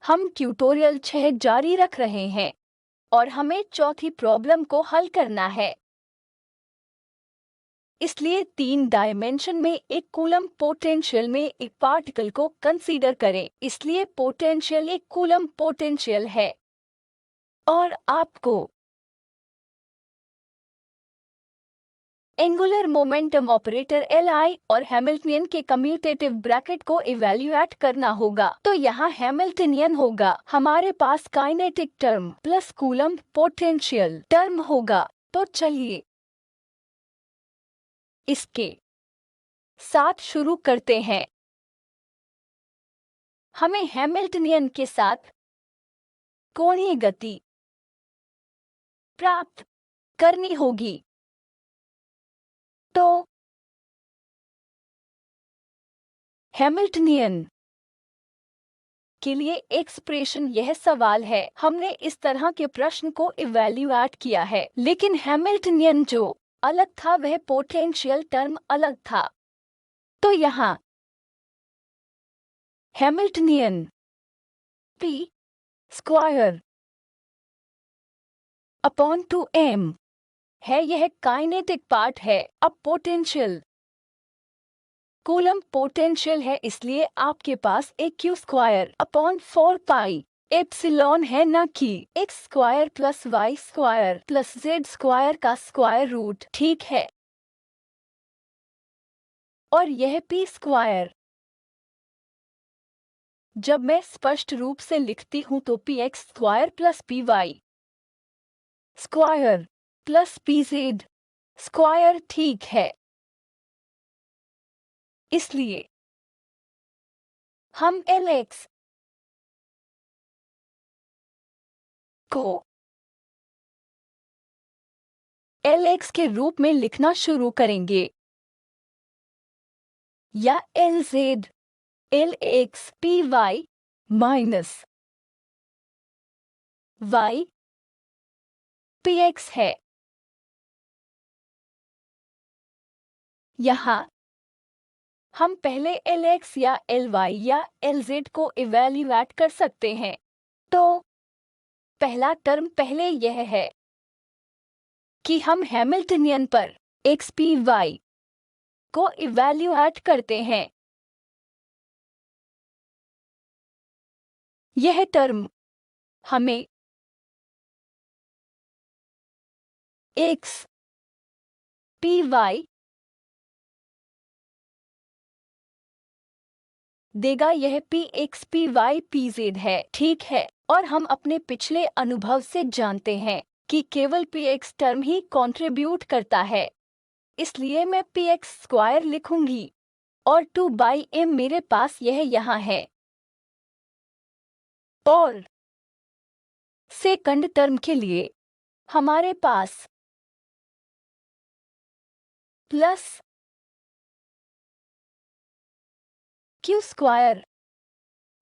हम ट्यूटोरियल 6 जारी रख रहे हैं और हमें चौथी प्रॉब्लम को हल करना है। इसलिए 3 डायमेंशन में एक कूलम पोटेंशियल में एक पार्टिकल को कंसीडर करें। इसलिए पोटेंशियल एक कूलम पोटेंशियल है और आपको एंगुलर मोमेंटम ऑपरेटर Li और हैमिल्टनियन के कम्यूटेटिव ब्रैकेट को इवैल्यूएट करना होगा। तो यहाँ हैमिल्टनियन होगा, हमारे पास kinetic term plus Coulomb potential term होगा। तो चलिए इसके साथ शुरू करते हैं। हमें हैमिल्टनियन के साथ कोणीय गति प्राप्त करनी होगी। तो हैमिल्टनियन के लिए एक्सप्रेशन यह सवाल है। हमने इस तरह के प्रश्न को इवैल्यूएट किया है, लेकिन हैमिल्टनियन जो अलग था वह पोटेंशियल टर्म अलग था। तो यहाँ Hamiltonian p square upon 2m है, यह काइनेटिक पार्ट है। अब पोटेंशियल कूलम पोटेंशियल है, इसलिए आपके पास एक q square upon 4 pi epsilon है, न कि x square plus y square plus z square का स्क्वायर रूट। ठीक है, और यह p स्क्वायर जब मैं स्पष्ट रूप से लिखती हूं तो px square plus py square plus pz square ठीक है। इसलिए हम Lx को Lx के रूप में लिखना शुरू करेंगे, या Lz Lx py minus y px है। यहाँ हम पहले Lx या Ly या Lz को इवैल्यूएट कर सकते हैं। तो पहला टर्म पहले यह है कि हम हैमिल्टनियन पर xpy को इवैल्यूएट करते हैं। यह टर्म हमें x py देगा, यह px py pz है। ठीक है, और हम अपने पिछले अनुभव से जानते हैं कि केवल px टर्म ही कंट्रीब्यूट करता है, इसलिए मैं px स्क्वायर लिखूंगी और 2/m मेरे पास यह यहाँ है। और सेकंड टर्म के लिए हमारे पास plus q square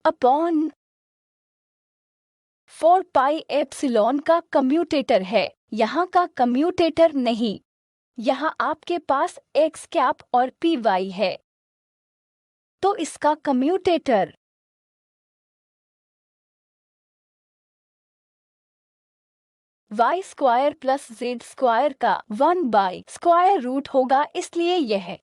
upon 4 pi epsilon का कम्यूटेटर है। यहाँ का कम्यूटेटर नहीं, यहाँ आपके पास x कैप और py है, तो इसका commutator y square plus z square का 1 स्क्वायर रूट होगा। इसलिए यह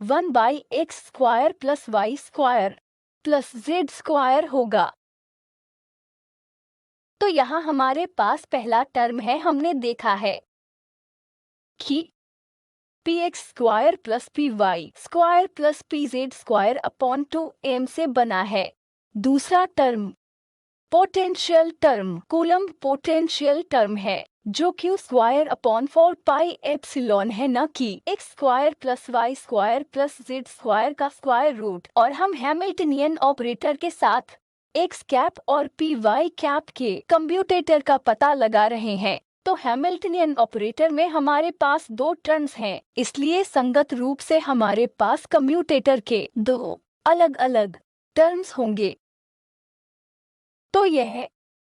1/x square plus y square plus z square होगा। तो यहाँ हमारे पास पहला टर्म है। हमने देखा है कि px square plus py square plus pz square upon 2m से बना है। दूसरा term potential term coulomb potential term है, जो q square upon 4 pi epsilon है, न कि x square plus y square plus z square का स्क्वायर रूट। और हम हैमिल्टनियन ऑपरेटर के साथ x कैप और py कैप के कम्यूटेटर का पता लगा रहे हैं। तो हैमिल्टनियन ऑपरेटर में हमारे पास 2 टर्म्स हैं, इसलिए संगत रूप से हमारे पास कम्यूटेटर के 2 अलग अलग टर्म्स होंगे। तो यह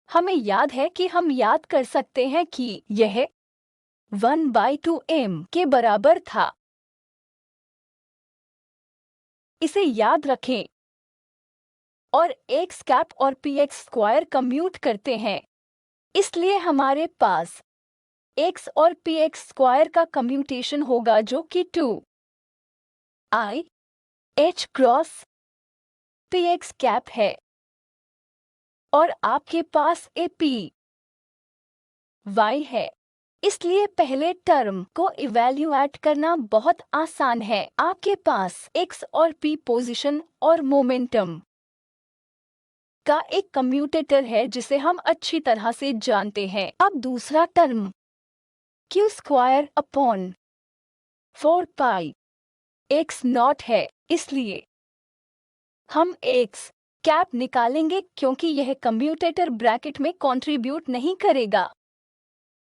हमें याद है कि हम याद कर सकते हैं कि यह 1/2m के बराबर था। इसे याद रखें। और एक्स कैप और पी एक्स स्क्वायर कम्यूट करते हैं, इसलिए हमारे पास एक्स और पी एक्स स्क्वायर का कम्यूटेशन होगा जो कि 2i h cross p x cap है। और आपके पास ए पी वाई है, इसलिए पहले टर्म को इवैल्यूएट करना बहुत आसान है। आपके पास x और p पोजीशन और मोमेंटम का एक कम्यूटेटर है जिसे हम अच्छी तरह से जानते हैं। अब दूसरा term q square upon 4 pi x not है, इसलिए हम x कैप निकालेंगे क्योंकि यह कम्यूटेटर ब्रैकेट में कंट्रीब्यूट नहीं करेगा।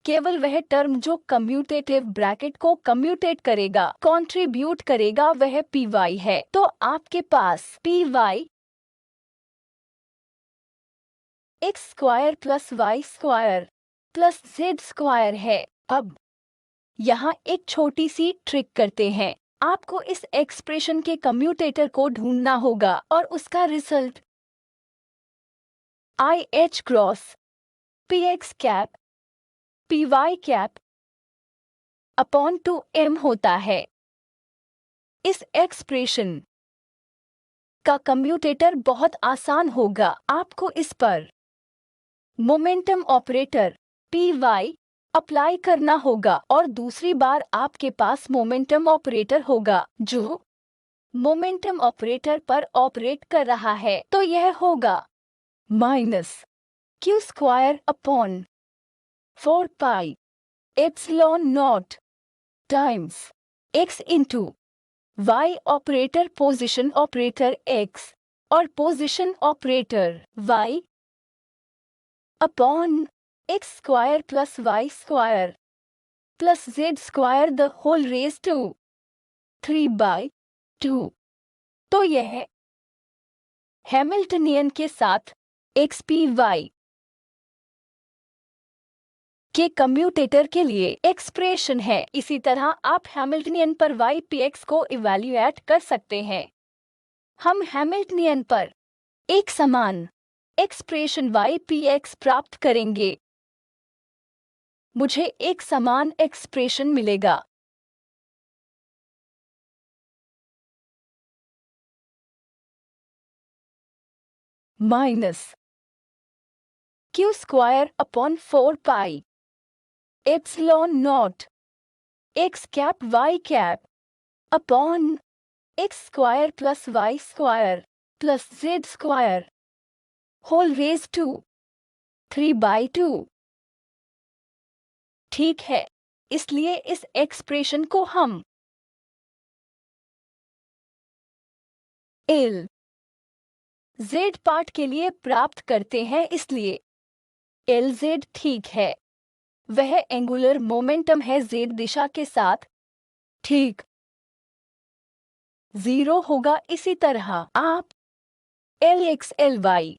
केवल वह टर्म जो कम्यूटेटिव ब्रैकेट को कम्यूटेट करेगा, कंट्रीब्यूट करेगा, वह पी वाई है। तो आपके पास P Y X square plus Y square plus Z square है। अब यहाँ एक छोटी सी ट्रिक करते हैं। आपको इस एक्सप्रेशन के कम्यूटेटर को ढूंढना होगा और उसका result i H cross p x cap p y cap upon 2m होता है। इस एक्सप्रेशन का कम्यूटेटर बहुत आसान होगा। आपको इस पर momentum operator p y apply करना होगा और दूसरी बार आपके पास मोमेंटम ऑपरेटर होगा जो मोमेंटम ऑपरेटर पर ऑपरेट कर रहा है। तो यह होगा minus q square upon 4 pi epsilon not times x into y operator position operator x और position operator y upon x square plus y square plus z square the whole raise to 3/2। तो यह Hamiltonian के साथ xpy के commutator के लिए expression है। इसी तरह आप हैमिल्टनियन पर ypx को इवैल्यूएट कर सकते हैं। हम हैमिल्टनियन पर एक समान एक्सप्रेशन ypx प्राप्त करेंगे। मुझे एक समान एक्सप्रेशन मिलेगा। Minus q square upon 4 pi epsilon nought x cap y cap upon x square plus Y square plus Z square whole raise to 3/2। ठीक है, इसलिए इस एक्सप्रेशन को हम एल जेड पार्ट के लिए प्राप्त करते हैं, इसलिए एल जेड ठीक है, वह एंगुलर मोमेंटम है जेड दिशा के साथ, ठीक 0 होगा। इसी तरह आप एल एक्स एल वाई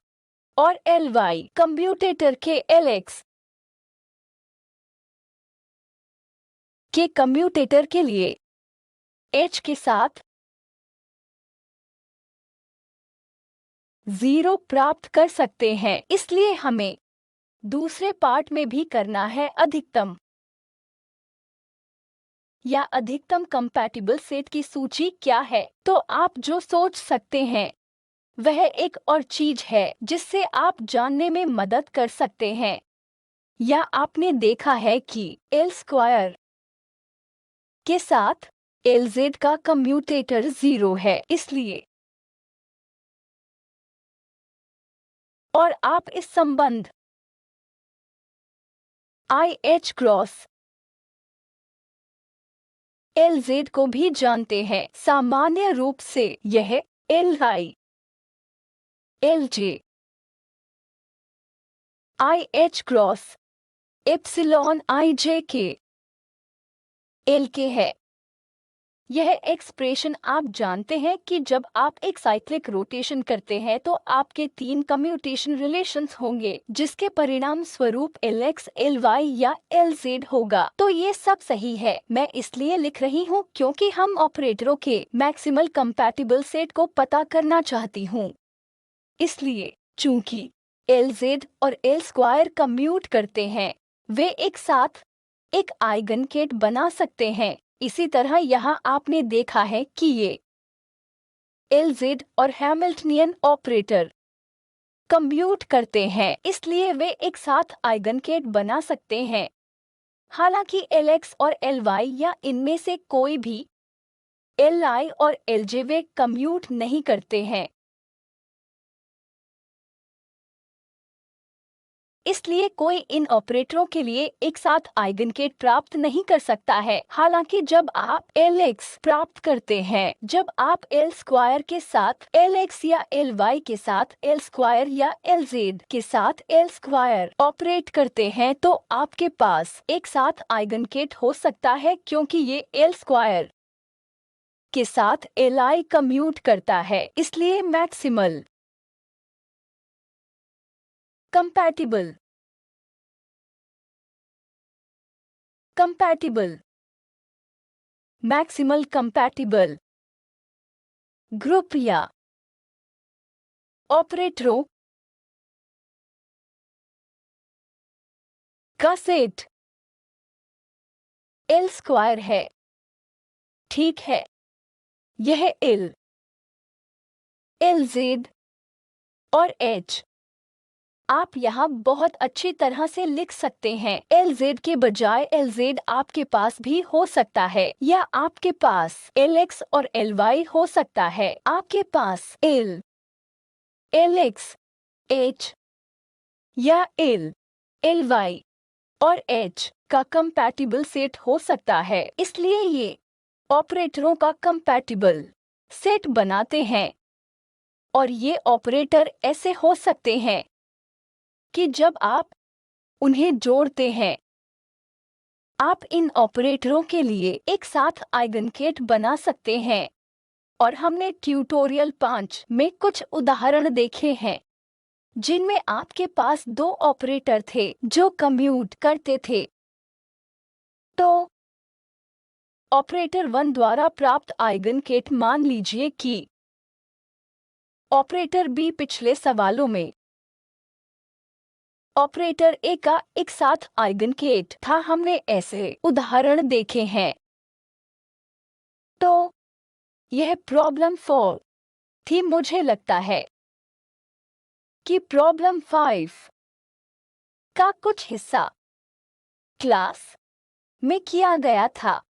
और एल वाई कम्यूटेटर के एल एक्स के कम्यूटेटर के लिए h के साथ 0 प्राप्त कर सकते हैं। इसलिए हमें दूसरे पार्ट में भी करना है अधिकतम या अधिकतम कंपैटिबल सेट की सूची क्या है। तो आप जो सोच सकते हैं वह एक और चीज है जिससे आप जानने में मदद कर सकते हैं। या आपने देखा है कि एल स्क्वायर के साथ एल जेड का कम्यूटेटर 0 है, इसलिए और आप इस संबंध I H cross L Z को भी जानते हैं। सामान्य रूप से यह L I L J I H cross epsilon I J K L के है। यह एक्सप्रेशन आप जानते हैं कि जब आप एक साइक्लिक रोटेशन करते हैं तो आपके 3 कम्यूटेशन रिलेशंस होंगे जिसके परिणाम स्वरूप Lx, Ly या Lz होगा। तो ये सब सही है। मैं इसलिए लिख रही हूँ क्योंकि हम ऑपरेटरों के मैक्सिमल कंपैटिबल सेट को पता करना चाहती हूँ। इसलिए चूंकि Lz और L स्क्वायर कम्यूट करते हैं, वे एक साथ एक आइगन बना सकते हैं। इसी तरह यहाँ आपने देखा है कि ये Lz और हैमिल्टनियन ऑपरेटर कम्यूट करते हैं, इसलिए वे एक साथ आइगन बना सकते हैं। हालांकि Lx और Ly या इनमें से कोई भी Li और Lj वे कम्यूट नहीं करते हैं। इसलिए कोई इन ऑपरेटरों के लिए एक साथ आइगन प्राप्त नहीं कर सकता है। हालांकि जब आप Lx प्राप्त करते हैं, जब आप L स्क्वायर के साथ Lx या Ly के साथ L स्क्वायर या Lz के साथ L स्क्वायर ऑपरेट करते हैं तो आपके पास एक साथ आइगन हो सकता है, क्योंकि ये L स्क्वायर के साथ Li कम्यूट करता है। इसलिए maximal compatible maximal compatible group या ऑपरेटरों का सेट L स्क्वायर है। ठीक है, यह L, Lz और H आप यहाँ बहुत अच्छी तरह से लिख सकते हैं। Lz के बजाय Lz आपके पास भी हो सकता है, या आपके पास Lx और Ly हो सकता है। आपके पास L, Lx, H या L, Ly और H का कंपैटिबल सेट हो सकता है। इसलिए ये ऑपरेटरों का कंपैटिबल सेट बनाते हैं। और ये ऑपरेटर ऐसे हो सकते हैं कि जब आप उन्हें जोड़ते हैं, आप इन ऑपरेटरों के लिए एक साथ आइगन बना सकते हैं। और हमने ट्यूटोरियल 5 में कुछ उदाहरण देखे हैं जिनमें आपके पास 2 ऑपरेटर थे जो कम्यूट करते थे। तो ऑपरेटर 1 द्वारा प्राप्त आइगन मान लीजिए कि ऑपरेटर बी पिछले सवालों में ऑपरेटर ए का एक साथ आइगन था। हमने ऐसे उदाहरण देखे हैं। तो यह प्रॉब्लम 4 थी। मुझे लगता है कि प्रॉब्लम 5 का कुछ हिस्सा क्लास में किया गया था।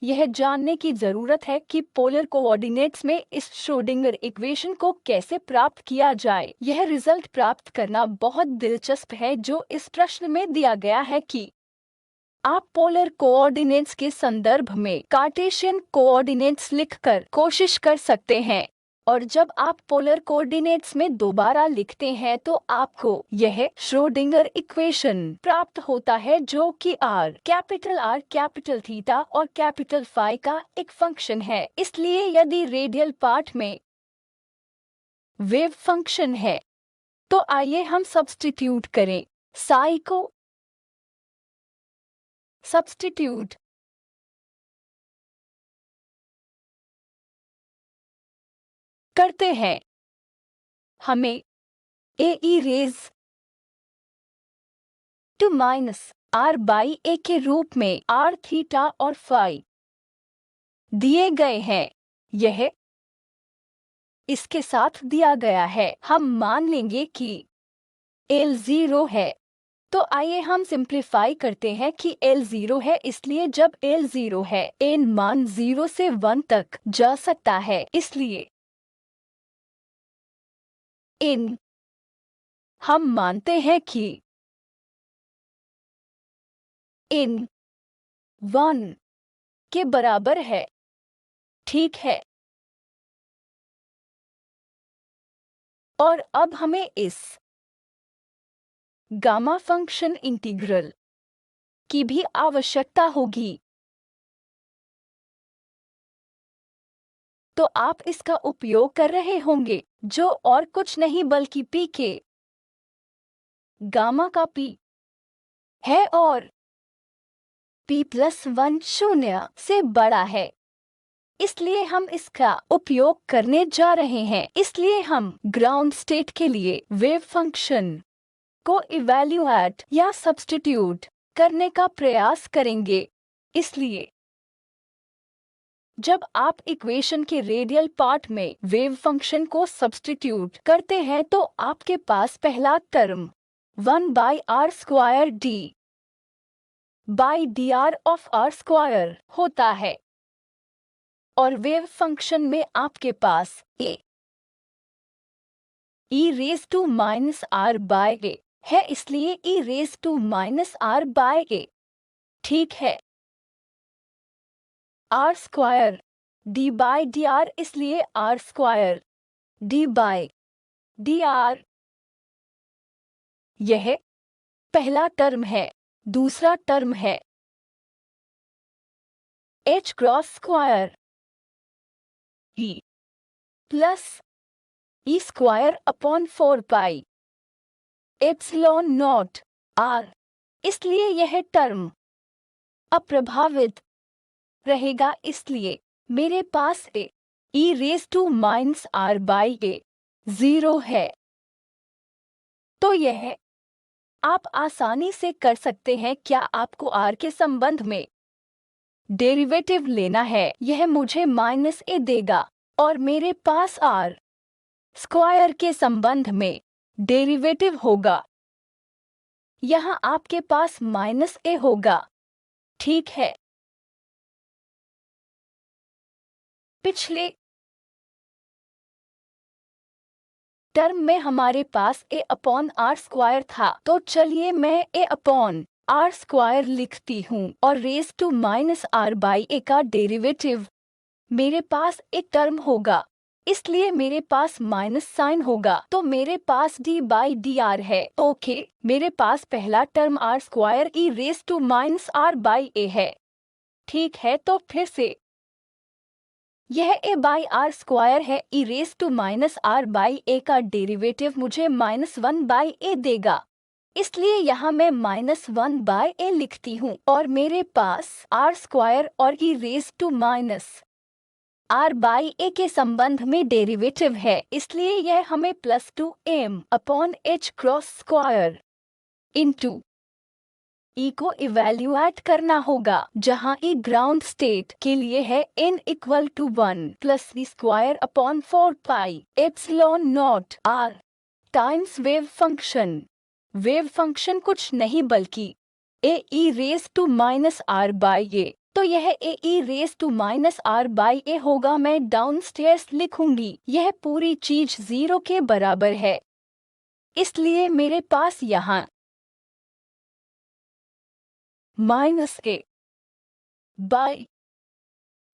यह जानने की जरूरत है कि पोलर कोऑर्डिनेट्स में इस श्रोडिंगर इक्वेशन को कैसे प्राप्त किया जाए। यह रिजल्ट प्राप्त करना बहुत दिलचस्प है जो इस प्रश्न में दिया गया है कि आप पोलर कोऑर्डिनेट्स के संदर्भ में कार्टेशियन कोऑर्डिनेट्स लिखकर कोशिश कर सकते हैं। और जब आप पोलर कोऑर्डिनेट्स में दोबारा लिखते हैं तो आपको यह श्रोडिंगर इक्वेशन प्राप्त होता है जो कि R कैपिटल थीटा और कैपिटल फाई का एक फंक्शन है। इसलिए यदि रेडियल पार्ट में वेव फंक्शन है तो आइए हम सब्स्टिट्यूट करें। साई को सब्स्टिट्यूट करते हैं, हमें E raise to minus R by A के रूप में R थीटा और फाई दिए गए हैं। यह इसके साथ दिया गया है। हम मान लेंगे कि L 0 है। तो आइए हम सिंप्लीफाई करते हैं कि L 0 है, इसलिए जब L 0 है n मान 0 से 1 तक जा सकता है। इसलिए n हम मानते हैं कि n 1 के बराबर है। ठीक है, और अब हमें इस गामा फंक्शन इंटीग्रल की भी आवश्यकता होगी। तो आप इसका उपयोग कर रहे होंगे, जो और कुछ नहीं बल्कि p के गामा का p है और p+1 शून्य से बड़ा है। इसलिए हम इसका उपयोग करने जा रहे हैं। इसलिए हम ग्राउंड स्टेट के लिए वेव फंक्शन को इवैल्यूएट या सब्स्टिट्यूट करने का प्रयास करेंगे। इसलिए जब आप इक्वेशन के रेडियल पार्ट में वेव फंक्शन को सब्स्टिट्यूट करते हैं तो आपके पास पहला term 1/r² d/dr of r² होता है और वेव फंक्शन में आपके पास e⁻⁻r है, इसलिए e⁻⁻r ठीक है। r² d/dr, इसलिए r² d/dr। यह पहला टर्म है। दूसरा टर्म है h² e plus e²/4π epsilon not r, इसलिए यह टर्म अप्रभावित रहेगा। इसलिए मेरे पास e⁻⁻r 0 है। तो यह आप आसानी से कर सकते हैं। क्या आपको r के संबंध में डेरिवेटिव लेना है? यह मुझे -a देगा और मेरे पास r² के संबंध में डेरिवेटिव होगा। यहाँ आपके पास -a होगा, ठीक है। पिछले टर्म में हमारे पास a/r² था, तो चलिए मैं a/r² लिखती हूँ और r का डेरिवेटिव मेरे पास एक टर्म होगा, इसलिए मेरे पास माइनस साइन होगा, तो मेरे पास d/dr है। ओके, मेरे पास पहला टर्म r² e⁻⁻r है, ठीक है। तो फिर से यह a/r² है। e⁻⁻r का डेरिवेटिव मुझे -1/a देगा, इसलिए यहाँ मैं -1/a लिखती हूँ और मेरे पास r² और e⁻⁻r के संबंध में डेरिवेटिव है, इसलिए यह हमें +2m/h² इंटू e को इवैल्यूएट करना होगा, जहां e ग्राउंड स्टेट के लिए है n = 1 + v²/4π epsilon not r times wave function. Wave function कुछ नहीं बल्कि e⁻⁻r। तो यह e⁻⁻r होगा। मैं डाउनस्टेयर्स लिखूंगी, यह पूरी चीज 0 के बराबर है, इसलिए मेरे पास यहाँ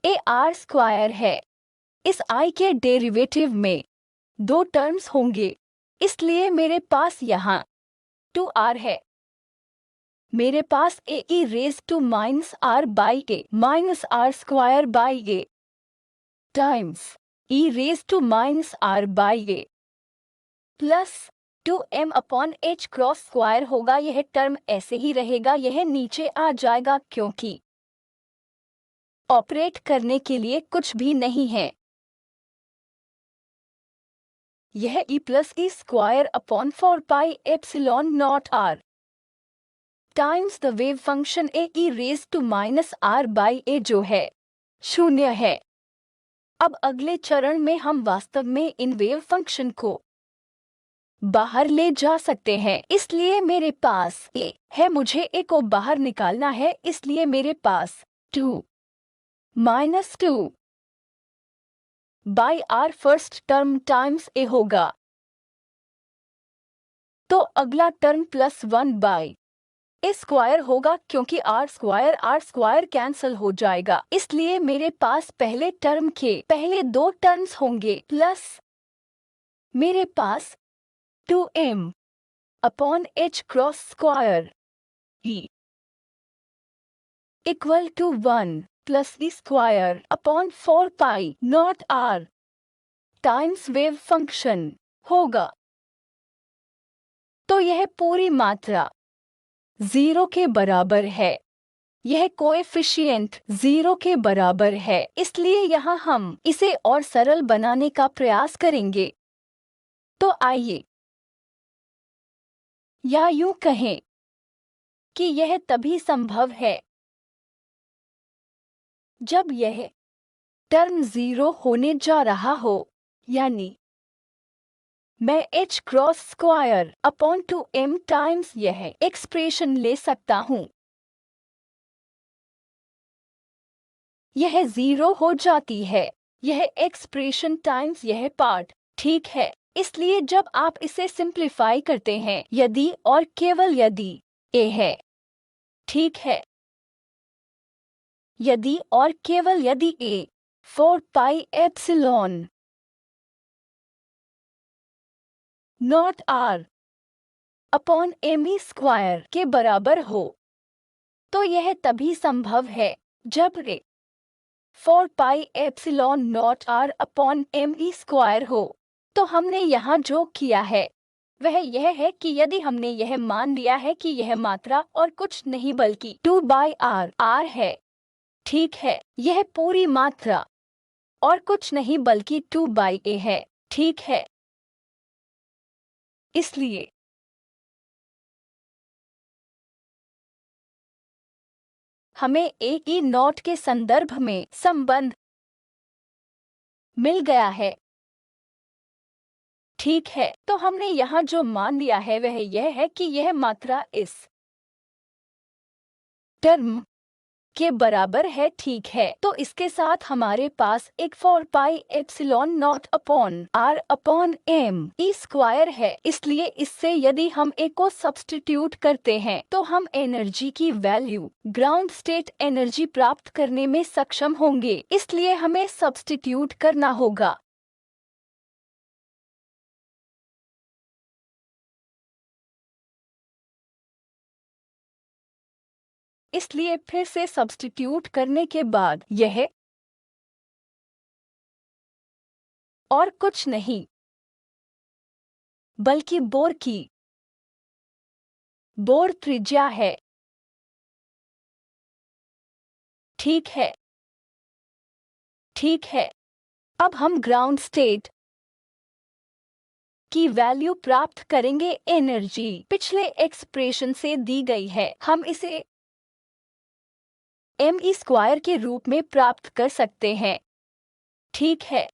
-a/r² है। इस i के डेरिवेटिव में 2 टर्म्स होंगे, इसलिए मेरे पास यहाँ 2r है। मेरे पास e⁻⁻r -r² times e⁻⁻r plus 2m/h² होगा। यह टर्म ऐसे ही रहेगा, यह नीचे आ जाएगा क्योंकि ऑपरेट करने के लिए कुछ भी नहीं है। यह e+e²/4π epsilon not r times the wave function e⁻⁻r जो है 0 है। अब अगले चरण में हम वास्तव में इन वेव फंक्शन को बाहर ले जा सकते हैं, इसलिए मेरे पास a है, मुझे a को बाहर निकालना है, इसलिए मेरे पास 2 - 2/r first term times a होगा। तो अगला टर्म +1/a² होगा, क्योंकि r² कैंसिल हो जाएगा, इसलिए मेरे पास पहले टर्म के पहले 2 टर्म्स होंगे प्लस मेरे पास 2m/h² e = 1 plus v square upon 4 pi nought r times wave function होगा। तो यह पूरी मात्रा 0 के बराबर है। यह कोएफिशिएंट 0 के बराबर है, इसलिए यहाँ हम इसे और सरल बनाने का प्रयास करेंगे। तो आइए या यूं कहें कि यह तभी संभव है जब यह टर्म 0 होने जा रहा हो, यानी मैं h cross square upon 2m times यह एक्सप्रेशन ले सकता हूं। यह 0 हो जाती है, यह एक्सप्रेशन टाइम्स यह पार्ट, ठीक है। इसलिए जब आप इसे सिंप्लीफाई करते हैं, यदि और केवल यदि a है, ठीक है, यदि और केवल यदि a 4 pi epsilon nought r upon m e square के बराबर हो, तो यह तभी संभव है जब रे 4 pi epsilon nought r upon m e square हो। तो हमने यहाँ जो किया है वह यह है कि यदि हमने यह मान लिया है कि यह मात्रा और कुछ नहीं बल्कि 2 बाई आर है, ठीक है, यह पूरी मात्रा और कुछ नहीं बल्कि 2 बाई ए है, ठीक है। इसलिए हमें एक ई नॉट के संदर्भ में संबंध मिल गया है, ठीक है। तो हमने यहाँ जो मान लिया है वह यह है कि यह मात्रा इस टर्म के बराबर है, ठीक है। तो इसके साथ हमारे पास एक 4 pi epsilon nought upon r upon m e square है। इसलिए इससे यदि हम ए को सब्स्टिट्यूट करते हैं तो हम एनर्जी की वैल्यू ग्राउंड स्टेट एनर्जी प्राप्त करने में सक्षम होंगे। इसलिए हमें सब्स्टिट्यूट करना होगा। इसलिए फिर से सब्स्टिट्यूट करने के बाद यह और कुछ नहीं बल्कि बोर त्रिज्या है, ठीक है, ठीक है। अब हम ग्राउंड स्टेट की वैल्यू प्राप्त करेंगे। एनर्जी पिछले एक्सप्रेशन से दी गई है, हम इसे एम ई स्क्वायर के रूप में प्राप्त कर सकते हैं, ठीक है।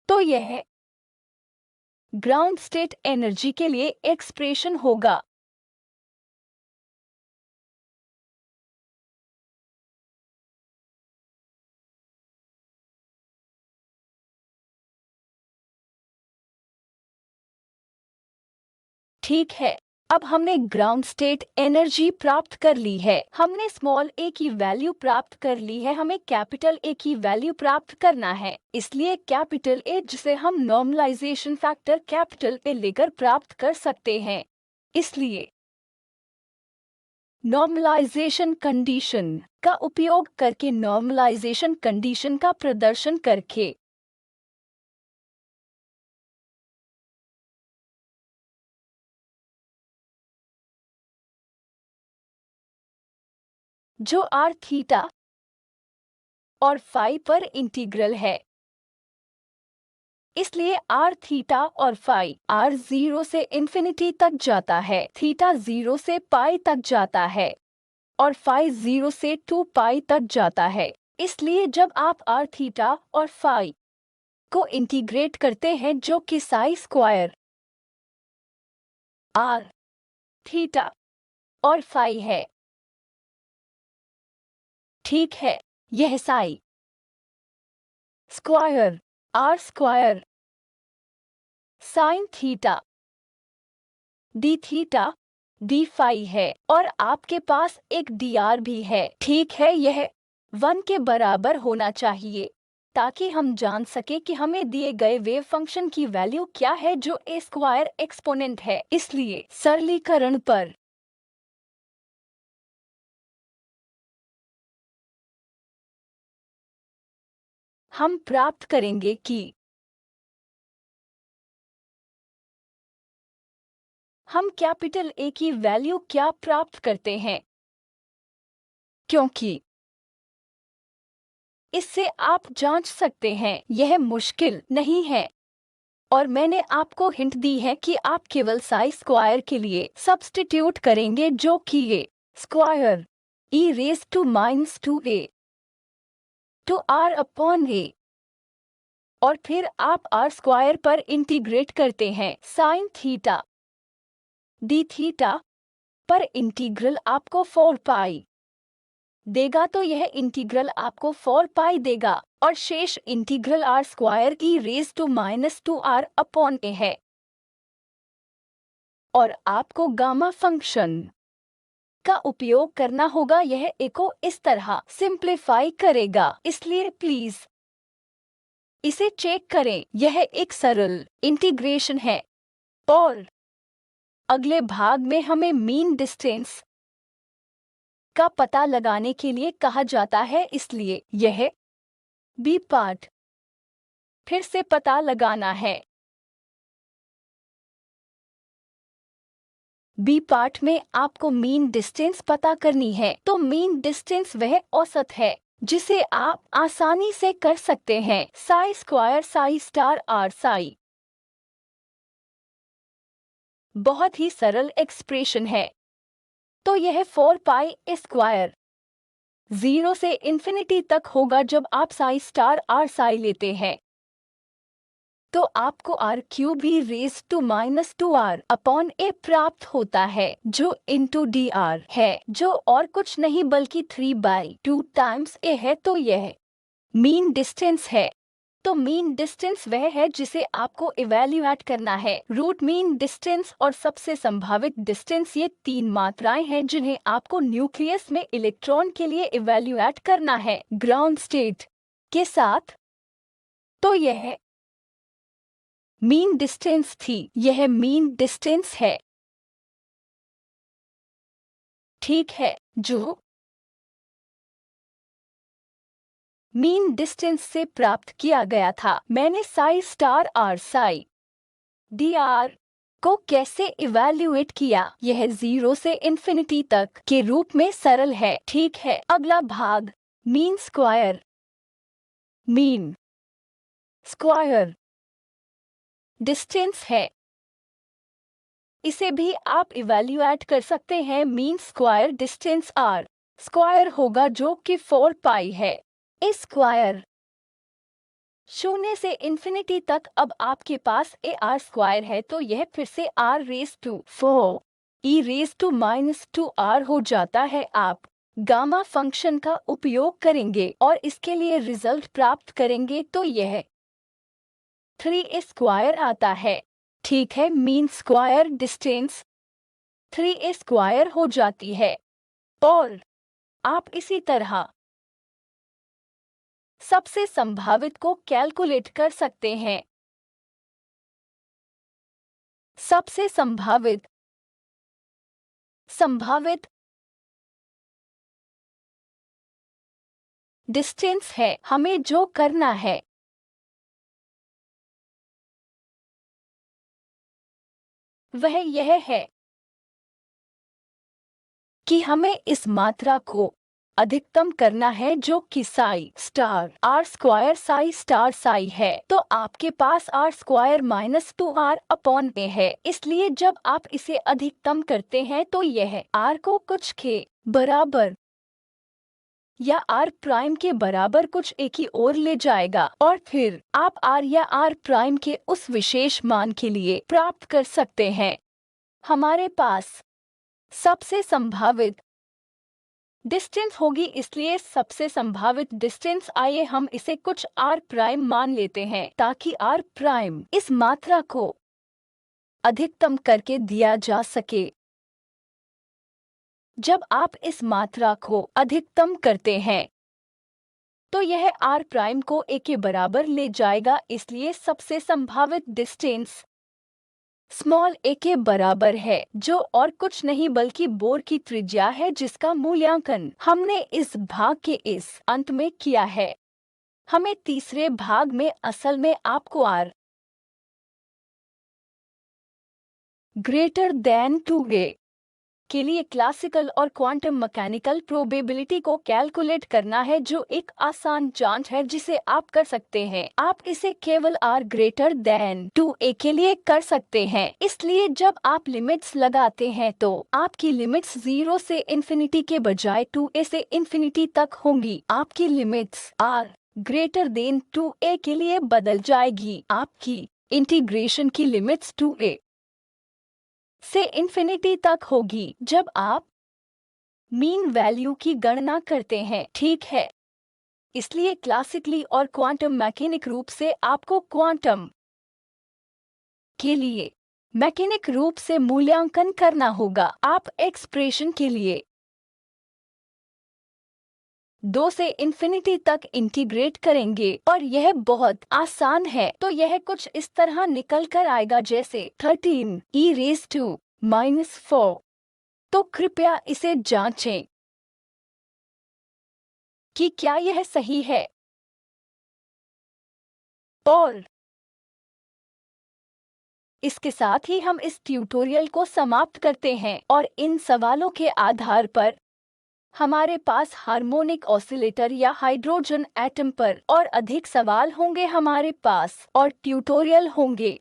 तो यह ग्राउंड स्टेट एनर्जी के लिए एक्सप्रेशन होगा। ठीक है, अब हमने ग्राउंड स्टेट एनर्जी प्राप्त कर ली है, हमने स्मॉल ए की वैल्यू प्राप्त कर ली है, हमें कैपिटल ए की वैल्यू प्राप्त करना है। इसलिए कैपिटल ए जिसे हम नॉर्मलाइजेशन फैक्टर कैपिटल ए लेकर प्राप्त कर सकते हैं। इसलिए नॉर्मलाइजेशन कंडीशन का उपयोग करके, नॉर्मलाइजेशन कंडीशन का प्रदर्शन करके जो आर थीटा और फाई पर इंटीग्रल है, इसलिए आर थीटा और फाई आर 0 से इन्फिनिटी तक जाता है, थीटा 0 से पाई तक जाता है और फाई 0 से 2 पाई तक जाता है। इसलिए जब आप आर थीटा और फाई को इंटीग्रेट करते हैं जो कि साई स्क्वायर आर थीटा और फाई है, ठीक है, यह psi square r square sine theta d theta d phi है और आपके पास एक डी आर भी है, ठीक है। यह 1 के बराबर होना चाहिए ताकि हम जान सके कि हमें दिए गए वेव फंक्शन की वैल्यू क्या है जो ए स्क्वायर एक्सपोनेंट है। इसलिए सरलीकरण पर हम प्राप्त करेंगे कि हम कैपिटल ए की वैल्यू क्या प्राप्त करते हैं, क्योंकि इससे आप जांच सकते हैं यह मुश्किल नहीं है और मैंने आपको हिंट दी है कि आप केवल साई स्क्वायर के लिए सब्स्टिट्यूट करेंगे जो कि ये square e raise to minus 2a to r upon a और फिर आप r स्क्वायर पर इंटीग्रेट करते हैं साइन थीटा डी थीटा पर इंटीग्रल आपको 4 पाई देगा, तो यह इंटीग्रल आपको 4 पाई देगा और शेष integral r square e raise to minus 2r upon a है और आपको गामा फंक्शन का उपयोग करना होगा। यह a को इस तरह सिंप्लीफाई करेगा, इसलिए प्लीज इसे चेक करें। यह एक सरल इंटीग्रेशन है और अगले भाग में हमें मीन डिस्टेंस का पता लगाने के लिए कहा जाता है, इसलिए यह बी पार्ट फिर से पता लगाना है। बी पार्ट में आपको मीन डिस्टेंस पता करनी है, तो मीन डिस्टेंस वह औसत है जिसे आप आसानी से कर सकते हैं psi square psi star r psi. बहुत ही सरल एक्सप्रेशन है। तो यह 4 पाई स्क्वायर 0 से इन्फिनिटी तक होगा जब आप साई स्टार आर साई लेते हैं, तो आपको आर क्यूब भी raise to minus 2r upon a प्राप्त होता है जो इंटू डी आर है, जो और कुछ नहीं बल्कि 3/2 टाइम्स a है। तो यह मीन डिस्टेंस है। तो मीन डिस्टेंस वह है जिसे आपको इवैल्यूएट करना है। रूट मीन डिस्टेंस और सबसे संभावित डिस्टेंस ये 3 मात्राएं हैं जिन्हें आपको न्यूक्लियस में इलेक्ट्रॉन के लिए इवैल्यूएट करना है ग्राउंड स्टेट के साथ। तो यह मीन डिस्टेंस थी, यह मीन डिस्टेंस है, ठीक है, जो मीन डिस्टेंस से प्राप्त किया गया था। मैंने psi star r psi d r को कैसे इवैल्यूएट किया, यह 0 से इन्फिनिटी तक के रूप में सरल है, ठीक है। अगला भाग मीन स्क्वायर डिस्टेंस है। इसे भी आप इवैल्यूएट कर सकते हैं। Mean square distance r square होगा जो कि 4 पाई है इस स्क्वायर 0 से इन्फिनिटी तक। अब आपके पास ए आर स्क्वायर है, तो यह फिर से r raise to 4 e raise to minus 2r हो जाता है। आप गामा फंक्शन का उपयोग करेंगे और इसके लिए रिजल्ट प्राप्त करेंगे, तो यह 3a स्क्वायर आता है, ठीक है। Mean square distance 3a square हो जाती है और आप इसी तरह सबसे संभावित को कैलकुलेट कर सकते हैं। सबसे संभावित डिस्टेंस है। हमें जो करना है वह यह है कि हमें इस मात्रा को अधिकतम करना है जो कि psi star R square psi star psi है। तो आपके पास R square minus 2r upon A है, इसलिए जब आप इसे अधिकतम करते हैं तो यह r को कुछ के बराबर या r प्राइम के बराबर कुछ a की ओर ले जाएगा और फिर आप r या r प्राइम के उस विशेष मान के लिए प्राप्त कर सकते हैं। हमारे पास सबसे संभावित डिस्टेंस होगी, इसलिए सबसे संभावित डिस्टेंस, आइए हम इसे कुछ r प्राइम मान लेते हैं ताकि r प्राइम इस मात्रा को अधिकतम करके दिया जा सके। जब आप इस मात्रा को अधिकतम करते हैं तो यह r प्राइम को a के बराबर ले जाएगा, इसलिए सबसे संभावित डिस्टेंस स्मॉल a के बराबर है, जो और कुछ नहीं बल्कि बोर की त्रिज्या है जिसका मूल्यांकन हमने इस भाग के इस अंत में किया है। हमें तीसरे भाग में असल में आपको आर ग्रेटर देन 2a के लिए क्लासिकल और क्वांटम मैकेनिकल प्रोबेबिलिटी को कैलकुलेट करना है, जो एक आसान जांच है जिसे आप कर सकते हैं। आप इसे केवल r ग्रेटर देन 2a के लिए कर सकते हैं। इसलिए जब आप लिमिट्स लगाते हैं तो आपकी लिमिट्स 0 से इन्फिनिटी के बजाय 2a से इन्फिनिटी तक होंगी। आपकी limits r greater than 2a के लिए बदल जाएगी। आपकी इंटीग्रेशन की लिमिट्स 2a से इन्फिनिटी तक होगी जब आप मीन वैल्यू की गणना करते हैं, ठीक है। इसलिए क्लासिकली और क्वांटम मैकेनिक रूप से आपको क्वांटम के लिए मैकेनिक रूप से मूल्यांकन करना होगा। आप एक्सप्रेशन के लिए 2 से इन्फिनिटी तक इंटीग्रेट करेंगे और यह बहुत आसान है। तो यह कुछ इस तरह निकल कर आएगा जैसे 13e⁻⁻⁴। तो कृपया इसे जांचें कि क्या यह सही है। और इसके साथ ही हम इस ट्यूटोरियल को समाप्त करते हैं और इन सवालों के आधार पर हमारे पास हार्मोनिक ऑसिलेटर या हाइड्रोजन एटम पर और अधिक सवाल होंगे हमारे पास और ट्यूटोरियल होंगे।